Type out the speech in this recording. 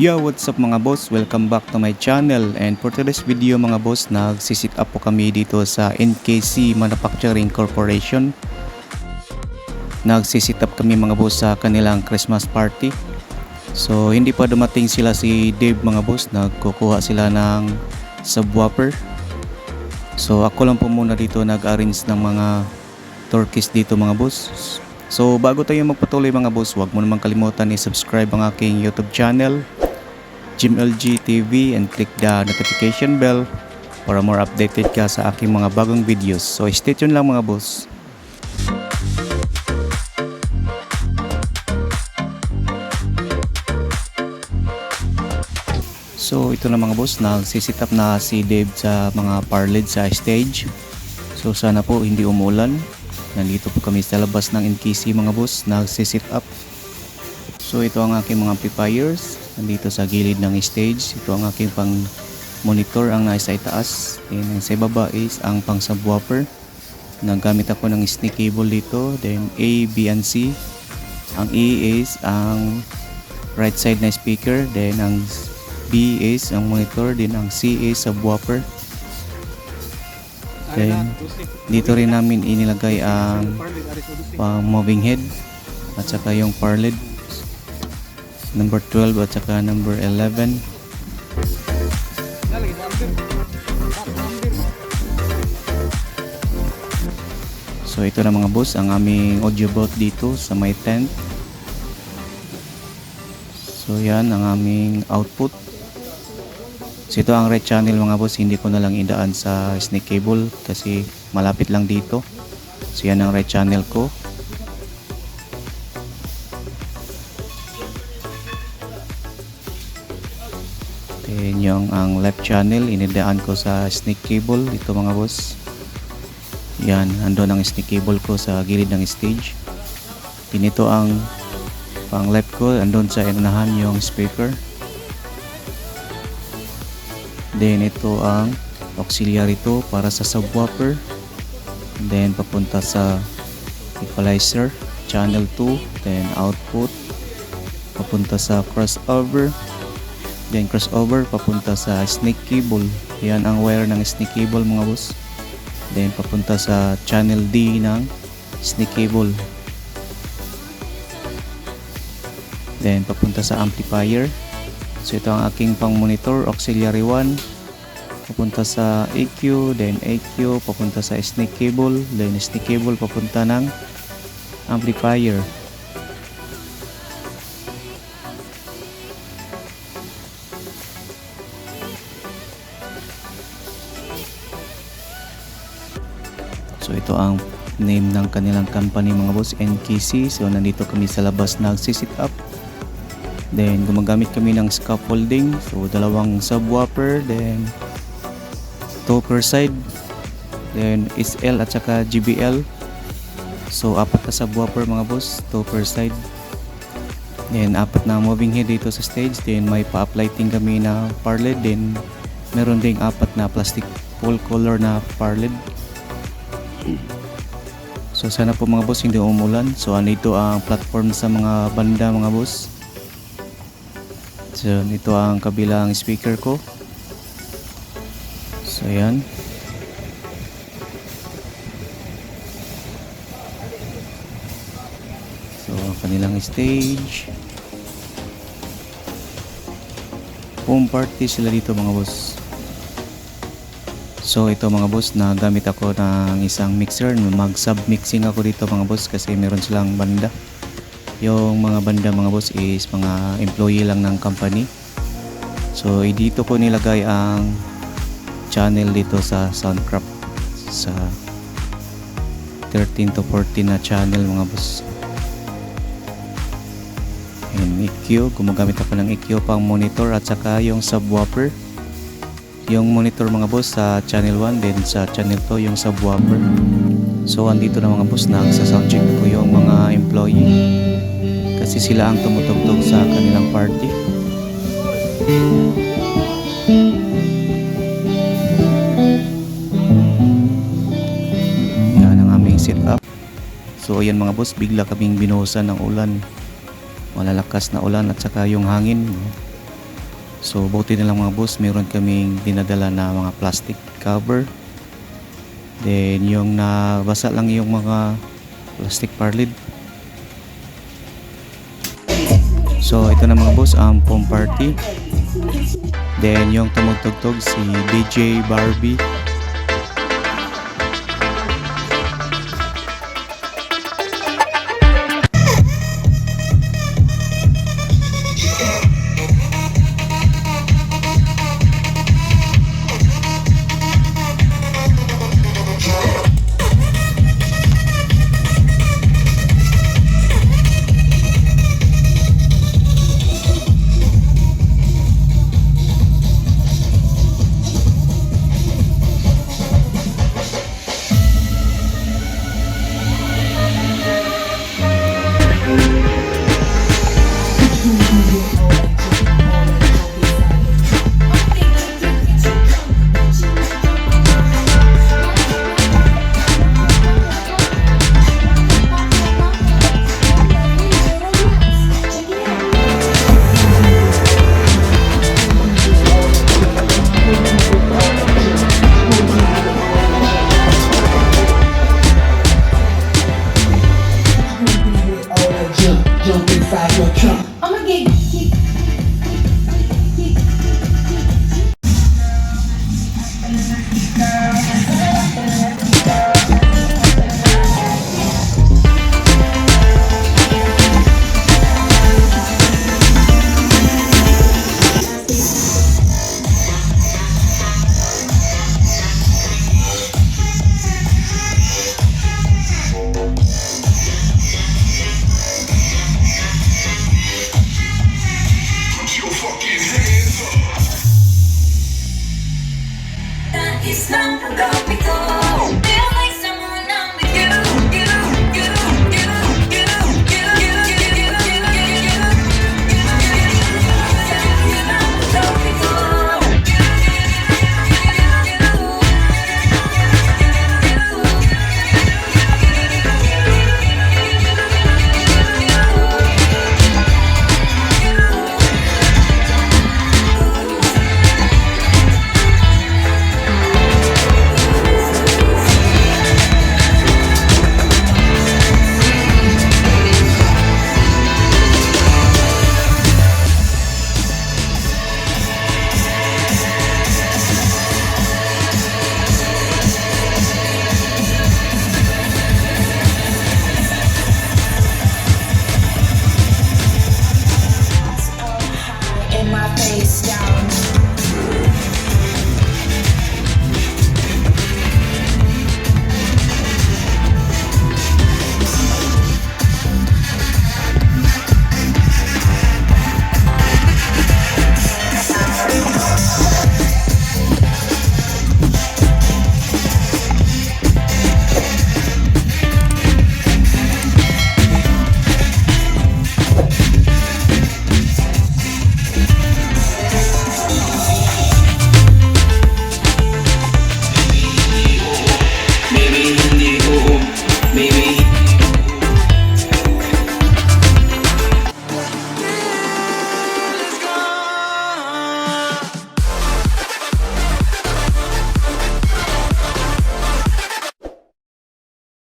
Yo, what's up mga boss? Welcome back to my channel, and for today's video mga boss, nagsisit up po kami dito sa NKC Manufacturing Corporation. Nagsisit up kami mga boss sa kanilang Christmas party. So hindi pa dumating sila si Dave mga boss, nagkukuha sila ng subwoofer. So ako lang po muna dito nag-arrange ng mga turkeys dito mga boss. So bago tayo magpatuloy mga boss, huwag mo naman kalimutan i-subscribe ang aking YouTube channel, JimLG TV, and click the notification bell para more updated ka sa aking mga bagong videos. So stay tuned lang mga boss. So ito na mga boss, nagsisit up na si Dave sa mga parlid sa stage. So sana po hindi umulan. Nandito po kami sa labas ng NKC mga boss, nagsisit up. So ito ang aking mga amplifiers, nandito sa gilid ng stage. Ito ang aking pang monitor, ang nasa itaas. And ang sa baba is ang pang subwoofer. Naggamit ako ng SNI cable dito. Then A, B, and C. Ang E is ang right side na speaker. Then ang B is ang monitor. Then ang C is subwoofer. Then dito rin namin inilagay ang pang moving head at saka yung parlid number 12 at saka number 11. So ito na mga boss ang aming audio booth dito sa my tent. So yan ang aming output. So ito ang red channel mga boss, hindi ko na lang idaan sa snake cable kasi malapit lang dito. So yan ang red channel ko. Then yung ang left channel inidaan ko sa snake cable dito mga boss. Yan, andun ang snake cable ko sa gilid ng stage. Pinito ang pang left ko, andun sa inahan yung speaker. Then ito ang auxiliary to para sa subwoofer. Then papunta sa equalizer channel 2. Then output papunta sa crossover. Then crossover papunta sa snake cable. Yan ang wire ng snake cable mga boss. Then papunta sa channel D ng snake cable. Then papunta sa amplifier. So ito ang aking pang monitor, auxiliary 1 papunta sa EQ, then EQ papunta sa snake cable, then snake cable papunta ng amplifier. So ito ang name ng kanilang company mga boss, NKC. So nandito kami sa labas nagsisit up. Then gumagamit kami ng scaffolding. So dalawang subwoofer, then 2 per side, then SL at saka GBL. So apat na subwoofer mga boss, 2 per side. Then apat na moving head dito sa stage. Then may pa-uplighting kami na parlid. Then meron ding apat na plastic full color na parlid. So sana po mga boss hindi umulan. So andito ang platform sa mga banda mga boss. So ito ang kabilang speaker ko. So ayan. So kanilang stage. Home party sila dito mga boss. So ito mga boss, nagamit ako ng isang mixer. Mag-sub mixing ako dito mga boss kasi meron silang banda. Yung mga banda mga boss is mga employee lang ng company. So dito ko nilagay ang channel dito sa Soundcraft sa 13 to 14 na channel mga boss. And EQ, gumagamit ako ng EQ pang monitor at saka yung subwoofer. Yung monitor mga boss sa channel 1, then sa channel 2 yung subwoofer. So andito na mga boss, sa soundcheck ko yung mga employee kasi sila ang tumutugtog sa kanilang party. Yan ang aming setup. So ayan mga boss, bigla kaming binuhusan ng ulan. Malalakas na ulan at saka yung hangin. So buti na lang mga boss, meron kaming dinadala na mga plastic cover. Then yung nabasa lang yung mga plastic parlid. So ito na mga boss, ang foam party. Then yung tumugtugtog si DJ Barbie. Jump inside your trunk. I'm a gig.